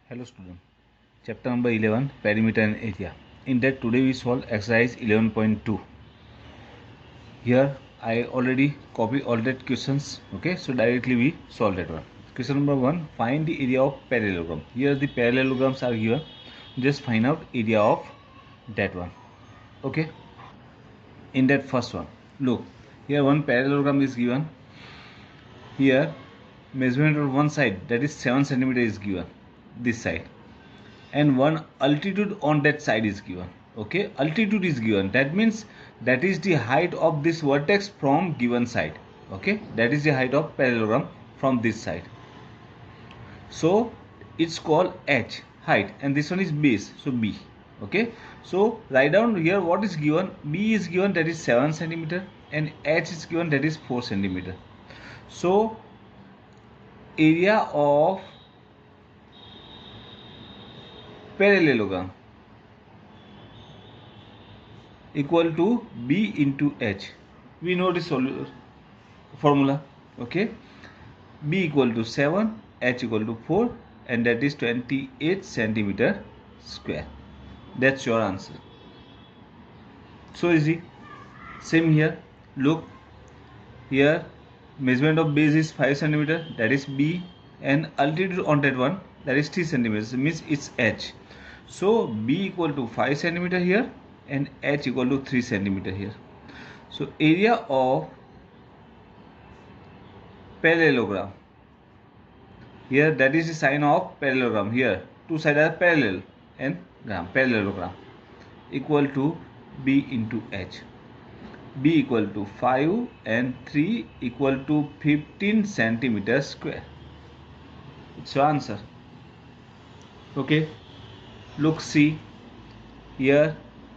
Hello student, chapter number 11 perimeter and area. In that today we solve exercise 11.2. Here I already copy all that questions. Okay, so directly we solve that one. Question number 1, find the area of parallelogram. Here the parallelograms are given. Just find out area of that one. Okay, in that first one, look, here one parallelogram is given. Here measurement on one side, that is 7 cm is given, this side, and one altitude on that side is given. Okay, altitude is given, that means that is the height of this vertex from given side. Okay, that is the height of parallelogram from this side, so it's called h, height, and this one is base, so b. Okay, so write down here what is given. B is given, that is 7 cm, and h is given, that is 4 cm. So area of parallelogram equal to B into H. We know this formula. Okay, B equal to 7, H equal to 4, and that is 28 centimeter square. That's your answer. So easy. Same here. Look, here measurement of base is 5 centimeter, that is B, and altitude on that one, that is 3 centimeters, means it's H. So B equal to 5 centimeter here, and H equal to 3 centimeter here. So area of parallelogram, here that is the sign of parallelogram. Here two sides are parallel, and parallelogram equal to B into H. B equal to 5 and 3 equal to 15 centimeter square. It's your answer. Okay, look, see here,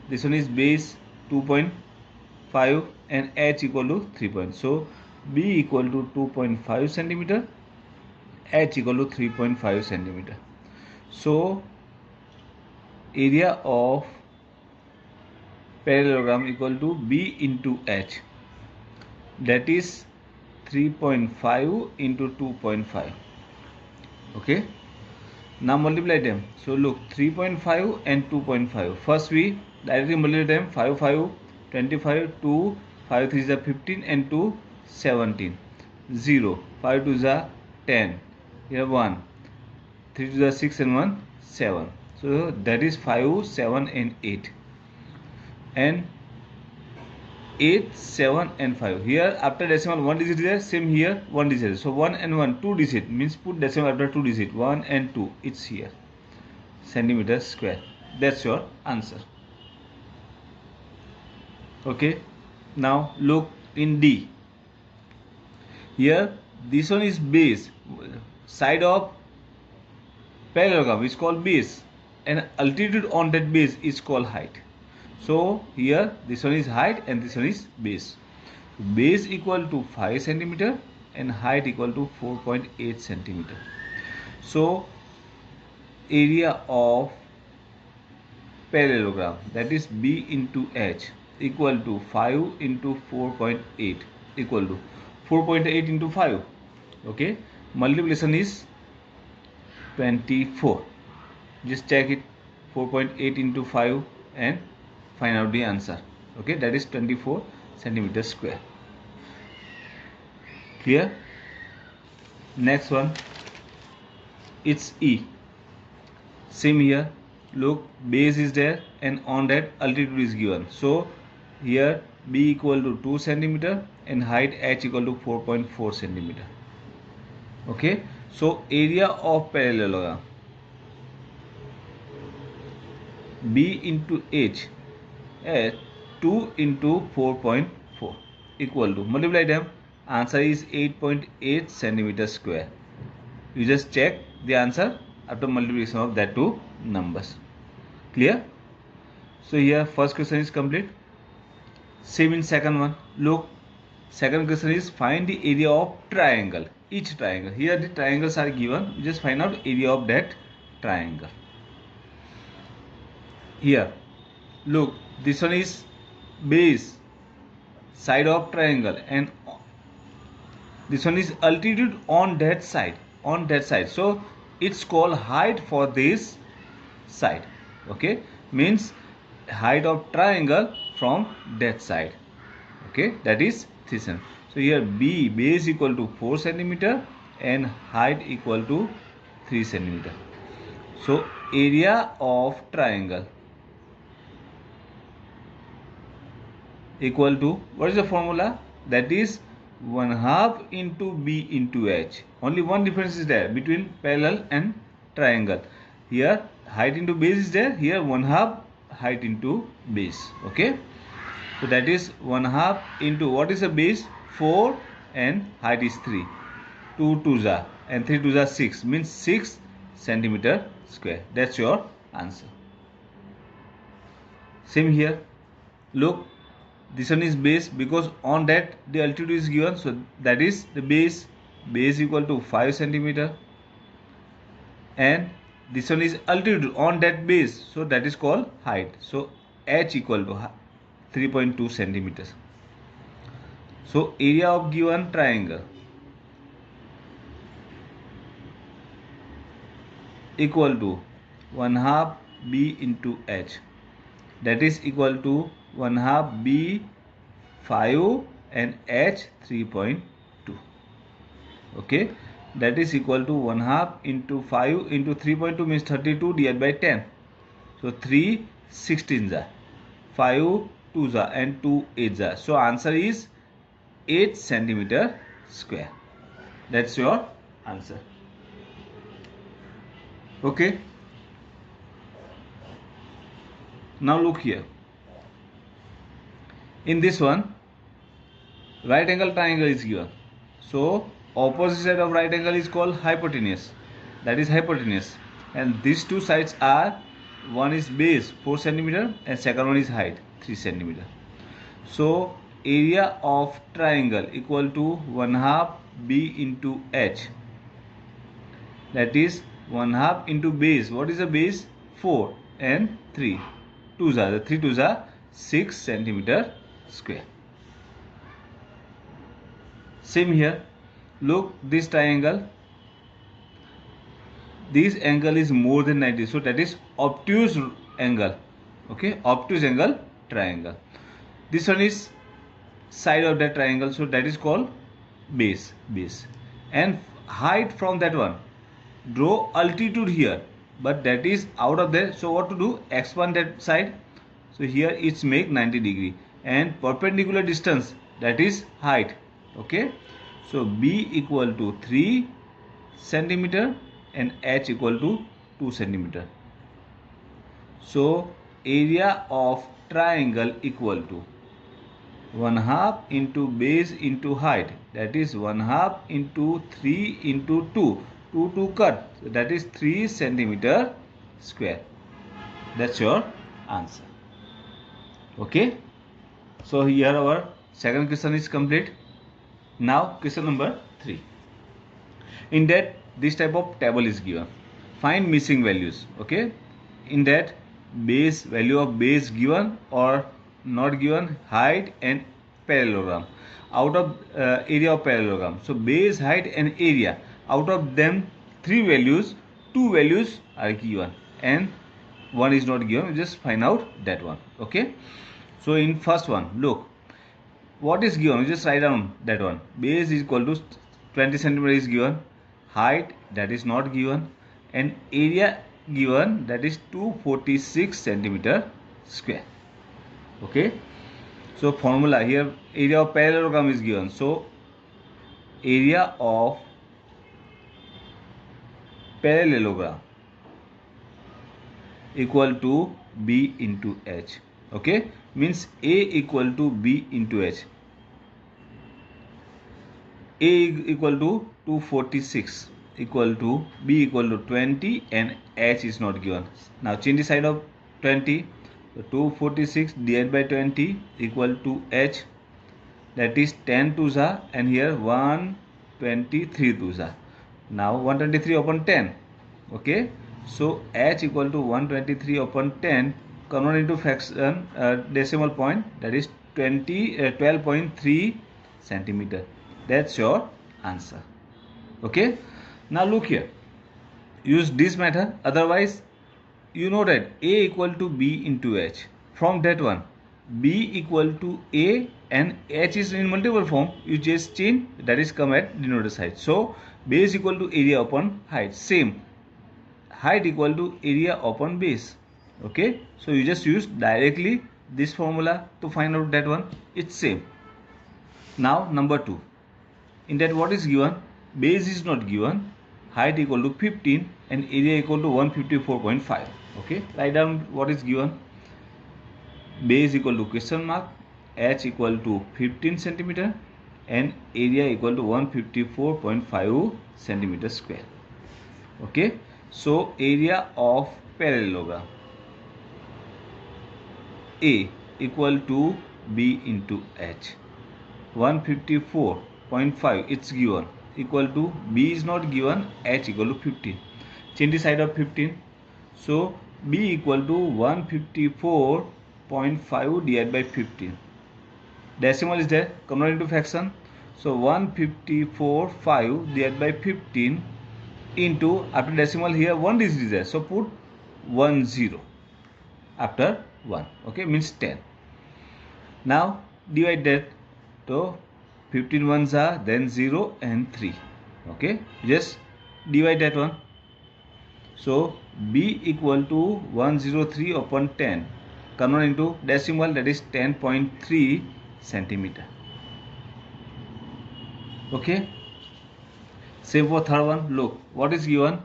this one is base 2.5 and H equal to 3. So B equal to 2.5 centimeter, H equal to 3.5 centimeter. So area of parallelogram equal to B into H, that is 3.5 into 2.5. Okay, now multiply them. So look, 3.5 and 2.5. First we directly multiply them. 5 5 25, 2 5 3 is 15, and 2 17, 0 5 2 is 10, here 1 3 2 is 6, and 1 7. So that is 5 7 and 8, and 8 7 and 5. Here after decimal 1 digit is there, same here 1 digit. So 1 and 1 2 digit, means put decimal after 2 digit, 1 and 2, it's here, centimeter square. That's your answer. Okay, now look in D. Here this one is base, side of parallelogram is called base, and altitude on that base is called height. So here this one is height and this one is base. Base equal to 5 centimeter and height equal to 4.8 centimeter. So area of parallelogram, that is B into H, equal to 5 into 4.8 equal to 4.8 into 5. Okay, multiplication is 24. Just check it, 4.8 into 5, and find out the answer. Okay, that is 24 centimeter square. Clear? Next one, it's E. Same here. Look, base is there, and on that altitude is given. So here B equal to 2 centimeter and height H equal to 4.4 centimeter. Okay, so area of parallelogram, B into H, 2 into 4.4 equal to, multiply them, answer is 8.8 centimeter square. You just check the answer after multiplication of that two numbers. Clear? So here first question is complete. Same in second one. Look, second question is find the area of triangle. Each triangle, here the triangles are given, you just find out area of that triangle. Here look, this one is base, side of triangle, and this one is altitude on that side, So it's called height for this side. Okay, means height of triangle from that side. Okay, that is 3 cm. So here base equal to 4 centimeter and height equal to 3 centimeter. So area of triangle equal to, what is the formula? That is 1/2 into b into h. Only one difference is there between parallel and triangle. Here height into base is there, here 1/2 height into base. Okay, so that is 1/2 into, what is the base? 4 and height is 3. 2 2s are and 3 2s are 6, means 6 centimeter square. That's your answer. Same here. Look, this one is base because on that the altitude is given, so that is the base equal to 5 centimeter, and this one is altitude on that base, so that is called height. So h equal to 3.2 centimeters. So area of given triangle equal to 1/2 b into h, that is equal to 1/2 b 5 and h 3.2. okay, that is equal to 1/2 into 5 into 3.2 means 32 divided by 10. So 3 16s are, 5 2s are and 2 8s are. So answer is 8 centimeter square. That's your answer. Okay, now look here. In this one, right angle triangle is given. So opposite side of right angle is called hypotenuse. That is hypotenuse. And these two sides are, one is base 4 centimeter and second one is height 3 centimeter. So area of triangle equal to 1/2 b into h. That is 1/2 into base. What is the base? 4 and 3. 2s are, the 3 2s are 6 centimeter square. Same here. Look, this triangle, this angle is more than 90, so that is obtuse angle. Okay, obtuse angle triangle. This one is side of that triangle, so that is called base. And height from that one, draw altitude here, but that is out of there. So what to do? Expand that side. So here it's make 90 degree, and perpendicular distance, that is height. Okay, so b equal to 3 centimeter and h equal to 2 centimeter. So area of triangle equal to 1/2 into base into height, that is 1/2 into 3 into 2. 2 cut, so that is 3 centimeter square. That's your answer. Okay, so here our second question is complete. Now question number 3. In that, this type of table is given. Find missing values. Okay, in that, base, value of base given or not given, height and parallelogram. Out of area of parallelogram, so base, height and area, out of them 3 values, 2 values are given and 1 is not given. Just find out that one. Okay, so in first one, look, what is given? Just write down that one. Base is equal to 20 centimeter is given, height that is not given, and area given, that is 246 centimeter square. Okay, so formula here, area of parallelogram is given, so area of parallelogram equal to b into h. Okay, means a equal to b into h. A equal to 246 equal to b equal to 20 and h is not given. Now change the side of 20. So 246 divided by 20 equal to h, that is 10 2s are, and here 123 2s are. Now 123 upon 10. Okay, so h equal to 123 upon 10 convert into fraction decimal point, that is 12.3 centimeter. That's your answer. Okay, now look here. use this method. Otherwise, you know that A equal to B into H. From that one, B equal to A and H is in multiple form. You just change, that is come at denominator side. So base equal to area upon height. Same, height equal to area upon base. Okay, so you just use directly this formula to find out that one. It's same. Now number 2. In that what is given? Base is not given. Height equal to 15 and area equal to 154.5. Okay, write down what is given. Base equal to question mark, h equal to 15 centimeter and area equal to 154.5 centimeter square. Okay, so area of parallelogram A equal to B into H. 154.5 it's given, equal to B is not given, H equal to 15. Change the side of 15. So B equal to 154.5 divided by 15. Decimal is there, convert into fraction. So 154.5 divided by 15 into, after decimal here 1 digit is there, so put 10 after 1. Okay, means 10. Now divide that. So 15 ones are then 0 and 3. Okay, just divide that one. So B equal to 103 upon 10. Convert into decimal, that is 10.3 centimeter. Okay, same for third one. Look, what is given?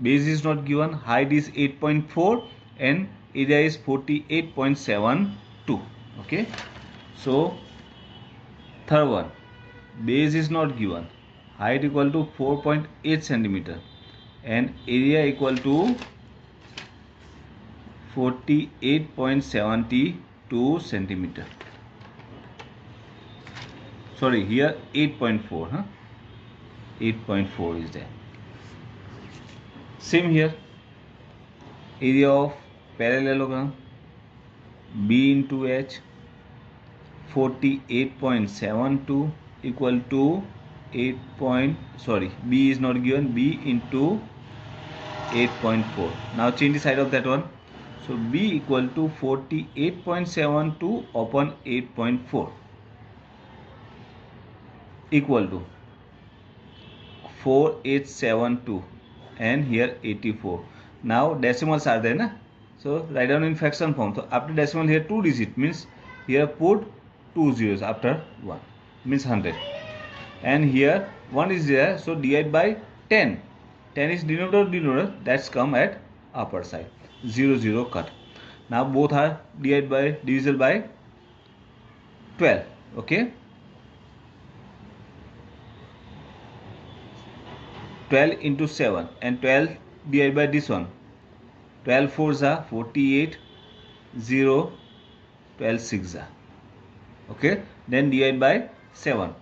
Base is not given, height is 8.4 and area is 48.72. Okay, so third one, base is not given, height equal to 4.8 centimeter and area equal to 48.72 centimeter. Sorry, here 8.4, 8.4 is there. Same here, area of parallelogram B into H, 48.72 equal to 8 point, sorry, B is not given, B into 8.4. Now change the side of that one. So B equal to 48.72 upon 8.4 equal to 4872 and here 84. Now decimals are there, na? So write down in fraction form. So after decimal here 2 digit, means here put 2 zeros after 1, means 100. And here 1 is there, so divide by 10. 10 is denominator, that's come at upper side. 0 0 cut. Now both are divisible by 12. Okay, 12 into 7 and 12 divided by this one. 12 4s are 48, 0, 12 6 are. Okay, then divide by 7.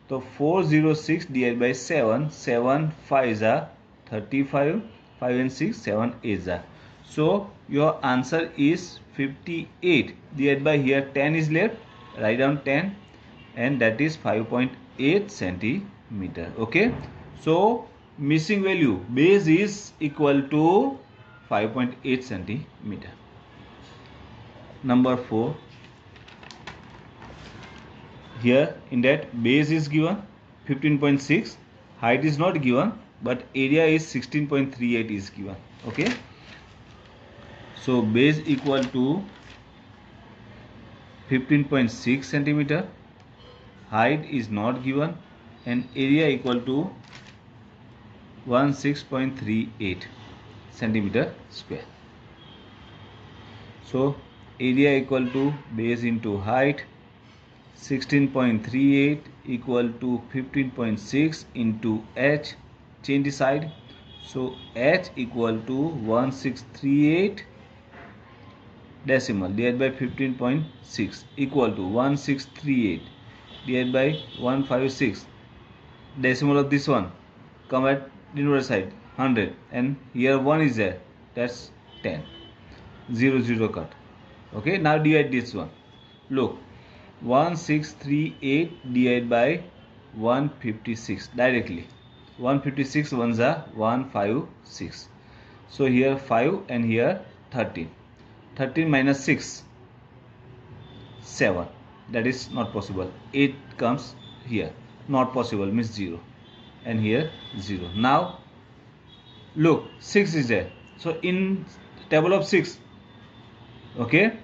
So 406 divided by 7, 7 5s are 35, 5 and 6, 7 8s are. So your answer is 58 divided by here 10 is left, write down 10 and that is 5.8 centimeter. Okay, so missing value base is equal to 5.8 centimeter. Number 4, here in that base is given 15.6, height is not given but area is 16.38 is given. Okay, so base equal to 15.6 centimeter, height is not given and area equal to 16.38 centimeter square. So area equal to base into height, 16.38 equal to 15.6 into h, change the side. So h equal to 1638 decimal divided by 15.6 equal to 1638 divided by 156. Decimal of this one come at denominator side 100 and here 1 is there, that's 10. 0 0 cut. Okay, now divide this one. Look, 1638 divided by 156 directly. 156 ones are 156. So here 5 and here 13. 13 minus 6, 7. That is not possible. 8 comes here, not possible, means 0, and here 0. Now look, 6 is there. So in table of 6, okay,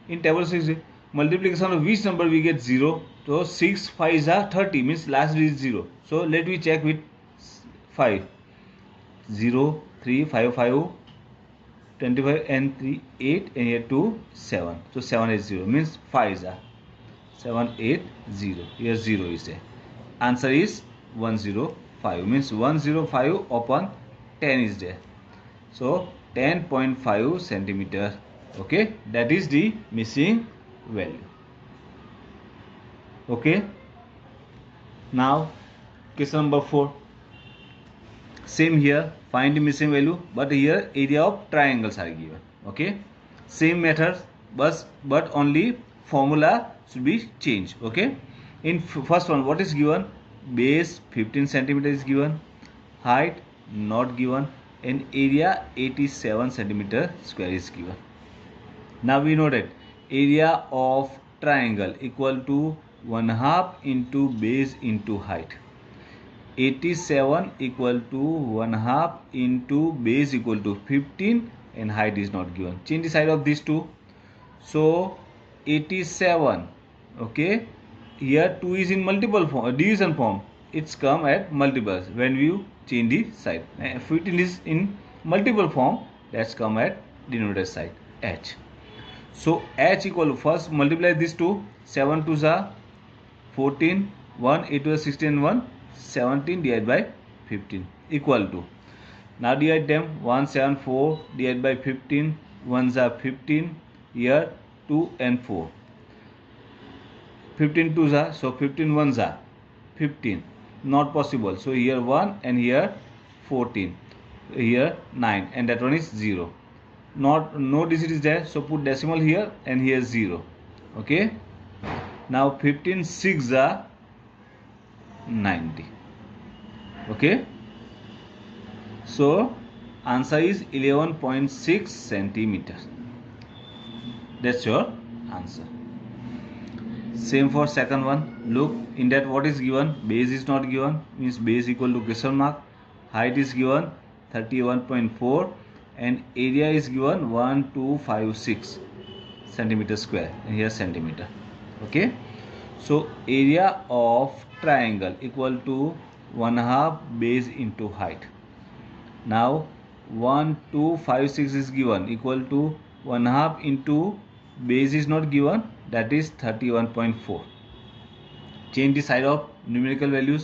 in table of 6, multiplication of which number we get 0? So 6 5 is 30, means last digit is 0. So let me check with 5. 0 3 5 5 25 and 3 8, and here 2 7. So 7 is 0, means 5 is 780. Here 0 is there. Answer is 105, means 105 upon 10 is there. So 10.5 centimeter. Okay, that is the missing value. Okay, now question number 4. Same here, find the missing value, but here area of triangles are given. Okay, same method, but only formula should be changed. Okay, in first one, what is given? Base 15 centimeter is given, height not given, and area 87 centimeter square is given. Now we know that area of triangle equal to 1/2 into base into height. 87 equal to 1/2 into base equal to 15, and height is not given. Change the side of these two. So 87, okay, here 2 is in multiple form, division form. It's come at multiples when you change the side. 15 is in multiple form, that's come at denominator side, h. So h equal to, first multiply these two. 7 2s are 14, 1 8 to 16, 1 17 divided by 15 equal to, now divide them. 174 divided by 15, 1s are 15, here 2 and 4, 15 2s are, so 15 1s are 15, not possible. So here 1 and here 14, here 9, and that one is 0. Not, no digit is there, so put decimal here, and here 0. Okay, now 15 6s are 90. Okay, so answer is 11.6 centimeters. That's your answer. Same for second one. Look, in that what is given? Base is not given, means base equal to question mark. Height is given 31.4, and area is given 1256 centimeter square, and here centimeter. Okay, so area of triangle equal to 1/2 base into height. Now 1256 is given, equal to 1/2 into base is not given, that is 31.4. Change the side of numerical values.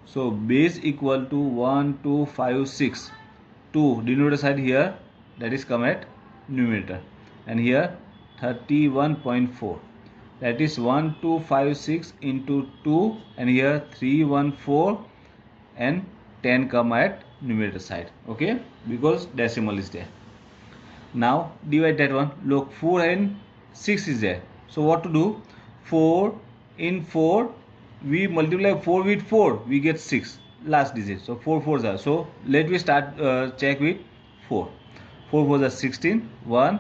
So base equal to 1256, 2 denominator side here, that is come at numerator, and here 31.4, that is 1256 into 2, and here 314, and 10 come at numerator side. Okay, because decimal is there. Now divide that one. Look, 4 and 6 is there, so what to do? 4 in 4, we multiply 4 with 4, we get 6 last digit, so 4 4s are, so let me start check with 4. 4 4s are 16, 1,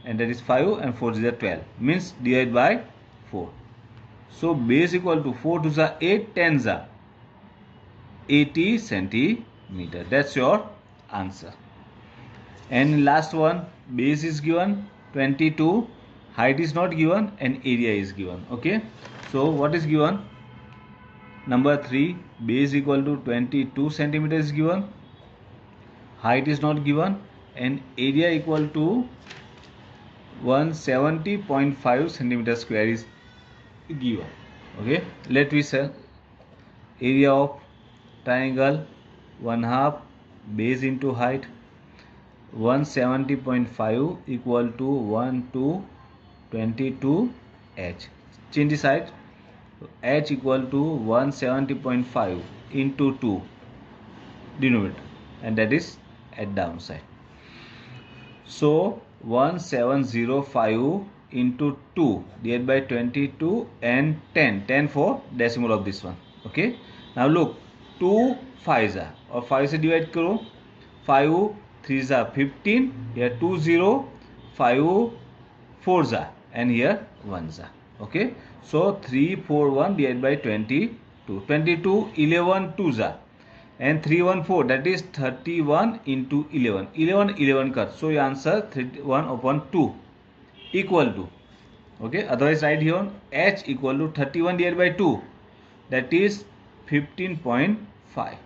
and that is 5, and 4 is 12, means divide by 4. So base equal to 4 2s are 8, 10s are 80 centimeter. That's your answer. And last one, base is given 22, height is not given, and area is given. Okay, so what is given? Number 3, base equal to 22 centimeter is given, height is not given, and area equal to 170.5 centimeter square is given. Okay, let me say area of triangle 1/2 base into height, 170.5 equal to 1222 h. Change the side. H equal to 170.5 into 2 denominator, and that is at downside. So 1705 into 2 divided by 22 and 10 for decimal of this one. Okay, now look, 2 5s are, और 5 से divide करो, 5 3s are 15, here 2 0, 5 4s are, and here 1s are. Okay, so 3 4 1 divided by 22, 22 11 2s are, and 3 1 4, that is 31 into 11, 11 11 cut, so your answer 31 upon 2 equal to, okay, otherwise write here on h equal to 31 divided by 2, that is 15.5.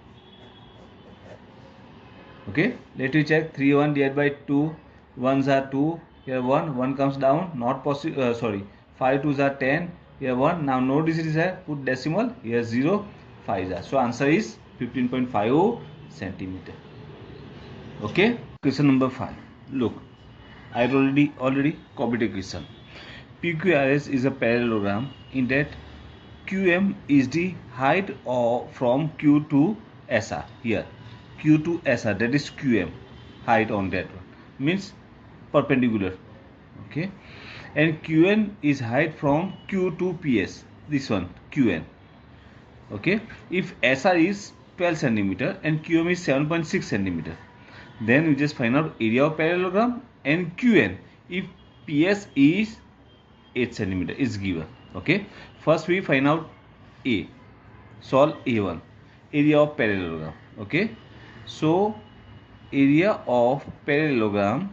okay, let me check. 3 1 divided by 2, 1s are 2, here 1 comes down, not possible, sorry, 5 2s are 10, here 1, now no digits here, put decimal, here 0, 5s are, so answer is 15.5 centimeter. Okay, question number 5. Look, I already copied a question. PQRS is a parallelogram in that QM is the height from Q to SR. Here Q to SR, that is QM, height on that one, means perpendicular. Okay, and QN is height from Q to PS, this one QN. Okay, if SR is 12 centimeter and QM is 7.6 centimeter, then we just find out area of parallelogram and QN if PS is 8 centimeter is given. Okay, first we find out A, solve A1, area of parallelogram. Okay, so area of parallelogram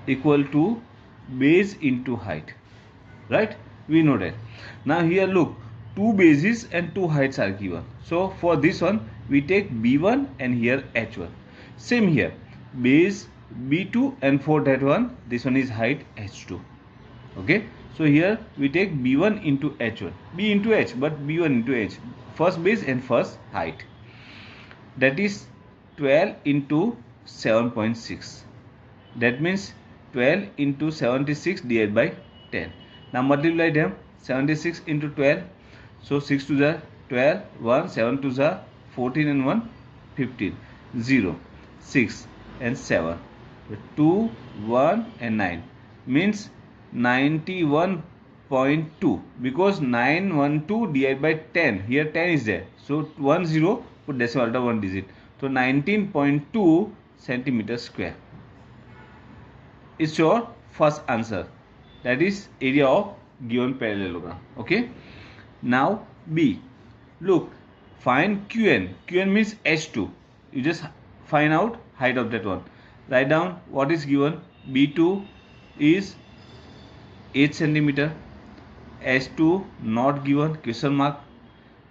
equal to base into height, right? We know that. Now here look, two bases and two heights are given, so for this one we take B1 and here H1. Same here, base B2 and for that one, this one is height H2. Okay, so here we take B1 into H1, B into H, but B1 into H, first base and first height, that is 12 into 7.6, that means 12 into 76 divided by 10. Now multiply them, 76 into 12, so 6 to the 12, 1, 7 to the 14 and 1, 15, 0, 6 and 7, 2, 1 and 9, means 91.2, because 912 divided by 10, here 10 is there, so 1 0, put decimal after one digit, so 19.2 centimeter square is your first answer, that is area of given parallelogram. Okay, now B, look, find QN. QN means H2, you just find out height of that one, write down what is given. B2 is 8 centimeter, H2 not given, question mark,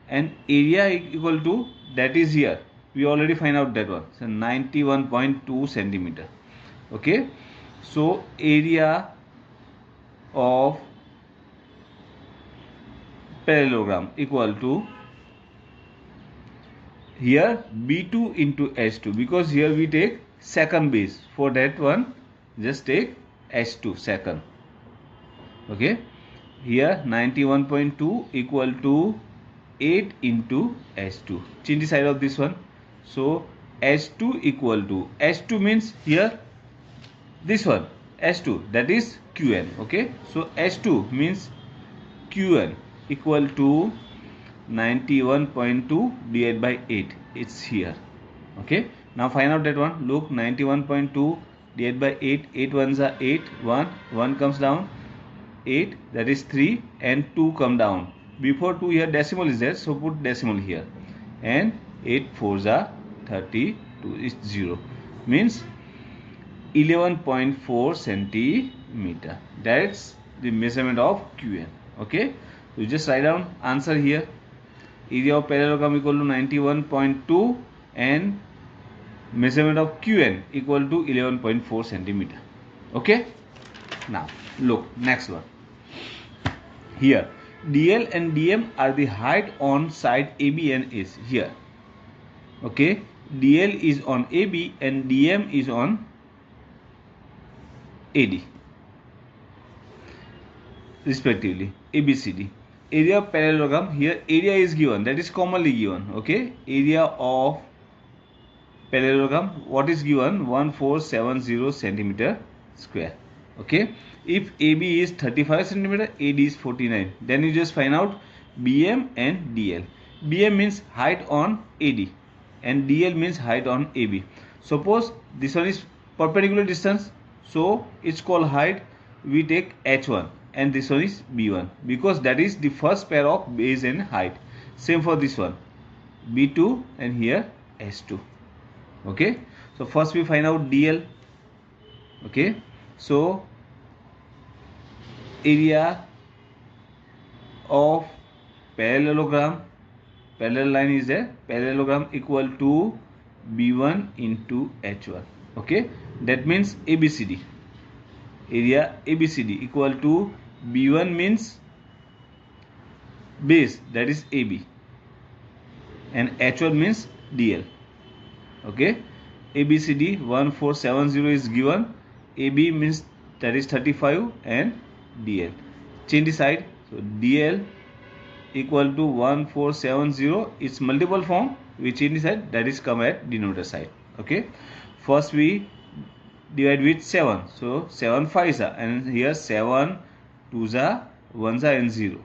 and area equal to, that is here we already find out that one, so 91.2 centimeter. Okay, so area of parallelogram equal to, here B2 into H2, because here we take second base, for that one just take H2 second. Okay, here 91.2 equal to 8 into H2, change the side of this one, so H2 equal to, H2 means here this one H2, that is QN. Okay, so H2 means QN equal to 91.2 divided by 8, it's here. Okay, now find out that one. Look, 91.2 divided by 8, 8 ones are 8, 1 comes down, 8, that is 3, and 2 come down. Before 2 here decimal is there, so put decimal here, and 8 4s are 32 is 0, means 11.4 centimeter. That's the measurement of QN. Okay, so just write down answer here. Area of parallelogram equal to 91.2 and measurement of QN equal to 11.4 centimeter. Okay, now look, next one. Here DL and DM are the height on side AB and AC. Here, okay, DL is on AB and DM is on AD respectively, ABCD. Area of parallelogram, here area is given, that is commonly given. Okay, area of parallelogram, what is given, 1470 centimeter square. Okay, if AB is 35 centimeter, AD is 49, then you just find out BM and DL. BM means height on AD and DL means height on AB. Suppose this one is perpendicular distance, so it's called height. We take H1 and this one is B1 because that is the first pair of base and height. Same for this one, B2 and here S2. Okay, so first we find out DL. Okay, so area of parallelogram, parallel line is there, parallelogram equal to B1 into H1. Okay, that means ABCD, area ABCD equal to B1 means base, that is AB, and H1 means DL. Okay, ABCD 1470 is given, AB means that is 35 and DL. Change the side, so DL equal to 1470, its multiple form we change the side, that is come at denominator side. Okay, first we divide with 7, so 7 5s are, and here 7 2s are, 1s are and 0.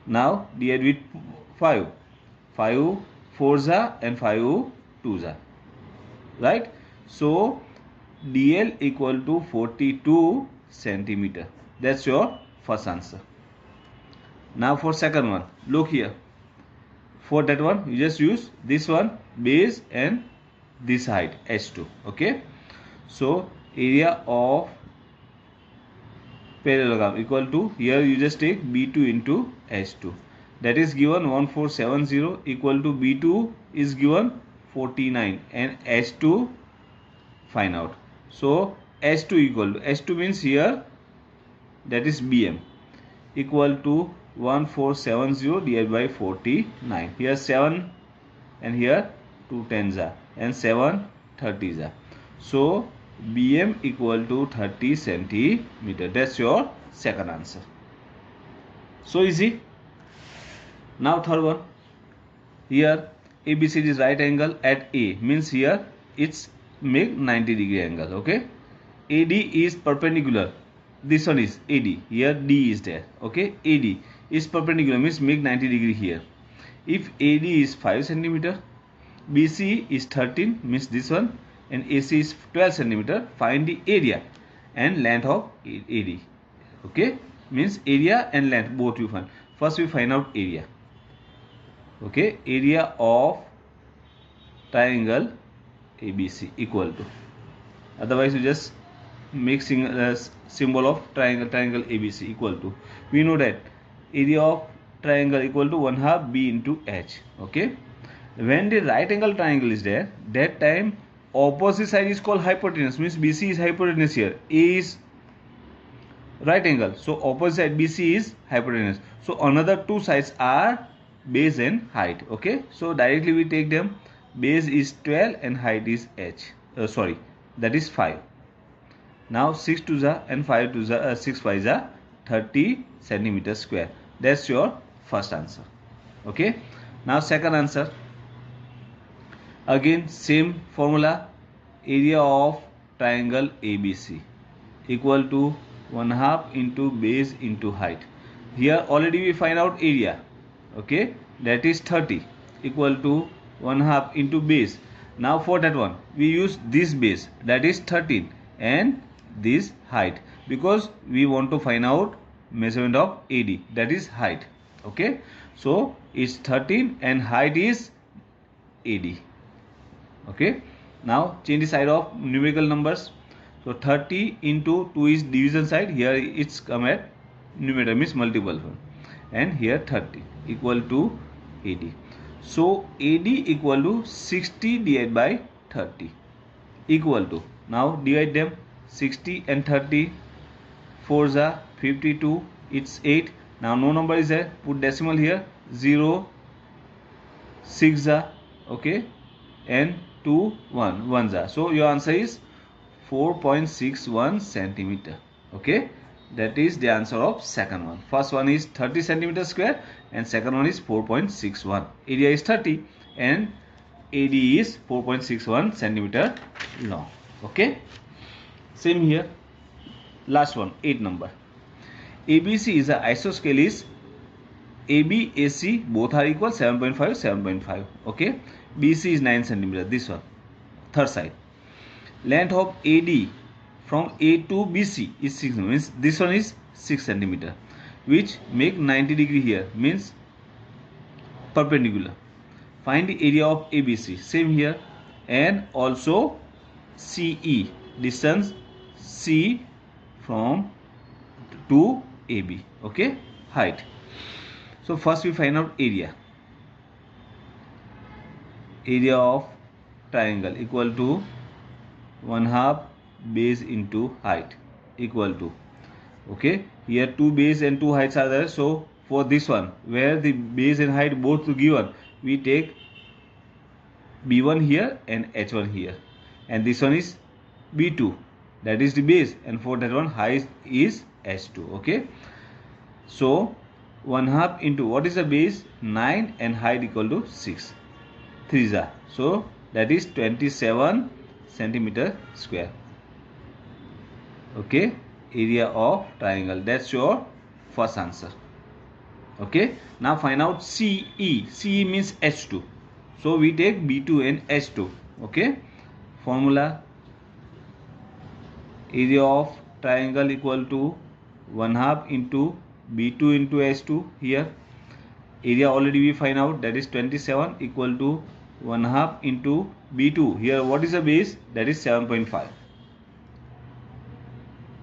Now divide with 5, 5 4s are and 5 2s are, right? So DL equal to 42 centimeter. That's your first answer. Now for second one, look here. For that one, you just use this one, base, and this height, H2. Okay. So area of parallelogram equal to, here you just take B2 into H2. That is given 1470 equal to B2 is given 49 and H2 find out. So H2 equal to, H2 means here that is BM equal to 1470 divided by 49. Here 7 and here 2 tens are and 7 30s are. So BM equal to 30 centimeter. That's your second answer. So easy. Now third one. Here ABCD is right angle at A, means here it's make 90-degree angle. Okay, AD is perpendicular, this one is AD, here D is there. Okay, AD is perpendicular means make 90-degree here. If AD is 5 centimeter, BC is 13 means this one, and AC is 12 centimeter, find the area and length of AD. Okay, means area and length both you find. First we find out area. Okay, area of triangle ABC equal to, otherwise you just make symbol of triangle ABC equal to, we know that area of triangle equal to 1/2 B into H. Okay, when the right angle triangle is there, that time opposite side is called hypotenuse, means BC is hypotenuse here, A is right angle, so opposite side BC is hypotenuse, so another two sides are base and height. Okay, so directly we take them, base is 12 and height is H, that is 5. Now 6 2s are and 5 2s are, 6 5s are 30 centimeter square. That's your first answer. Okay, now second answer, again same formula, area of triangle ABC equal to 1/2 into base into height. Here already we find out area. Okay, that is 30 equal to 1/2 into base. Now for that one we use this base, that is 13, and this height, because we want to find out measurement of AD, that is height. Okay, so it's 13 and height is AD. Okay, now change the side of numerical numbers. So 30 into 2 is division side, here it's come at numerator means multiple one, and here 30 equal to AD. So AD equal to 60 divided by 30 equal to, now divide them, 60 and 30, 4s are 52, it's 8. Now no number is there, put decimal here, 0, 6 are, okay, and 2 1s are. So your answer is 4.61 centimeter. Okay, that is the answer of second one. First one is 30 centimeter square and second one is 4.61. Area is 30 and AD is 4.61 centimeter long. Okay, same here. Last one, 8 number. ABC is a isosceles. AB, AC both are equal, 7.5, 7.5. Okay. BC is 9 centimeter. This one, third side. Length of AD from A to BC is 6, means this one is 6 centimeter, which make 90 degree here, means perpendicular. Find the area of ABC, same here, and also CE, distance C from to AB. Okay, height. So first we find out area. Area of triangle equal to 1/2 base into height equal to, okay, here 2 base and 2 heights are there. So for this one, where the base and height both given, we take B1 here and H1 here, and this one is B2, that is the base, and for that one height is H2. Okay, so 1/2 into what is the base, 9, and height equal to 6, 3s are, so that is 27 centimeter square. Okay, area of triangle, that's your first answer. Okay, now find out CE. CE means H2, so we take B2 and H2. Okay, formula, area of triangle equal to 1/2 into B2 into H2. Here area already we find out, that is 27 equal to 1/2 into B2. Here what is the base, that is 7.5,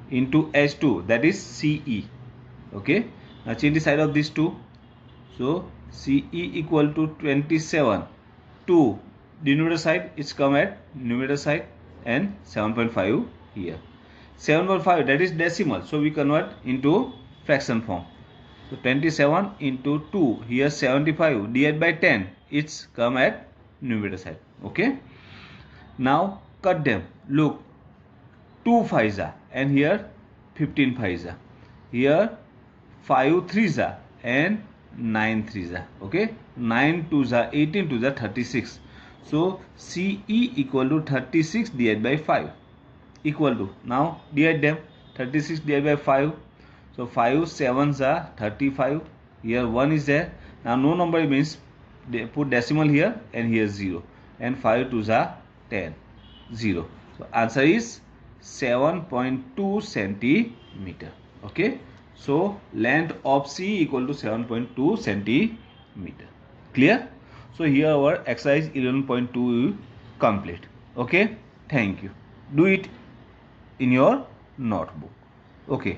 into H2, that is CE. Okay, now change the side of these two. So CE equal to 27 to denominator side, it's come at numerator side, and 7.5 here. 7.5, that is decimal, so we convert into fraction form. So 27 into 2, here 75 divided by 10, it's come at numerator side. Okay, now cut them. Look, 2 5s are, and here 15 5s are, here 5 3s are, and 9 3s are. Okay, 9 2s are 18, 2s are 36. So CE equal to 36 divided by 5 equal to, now divide them, 36 divided by 5, so 5 7s are 35, here 1 is there. Now no number means they put decimal here, and here 0, and 5 2s are 10, 0. So answer is 7.2 centimeter. Okay, so length of C equal to 7.2 centimeter. Clear? So here our exercise 11.2 complete. Okay, thank you. Do it in your notebook. Okay.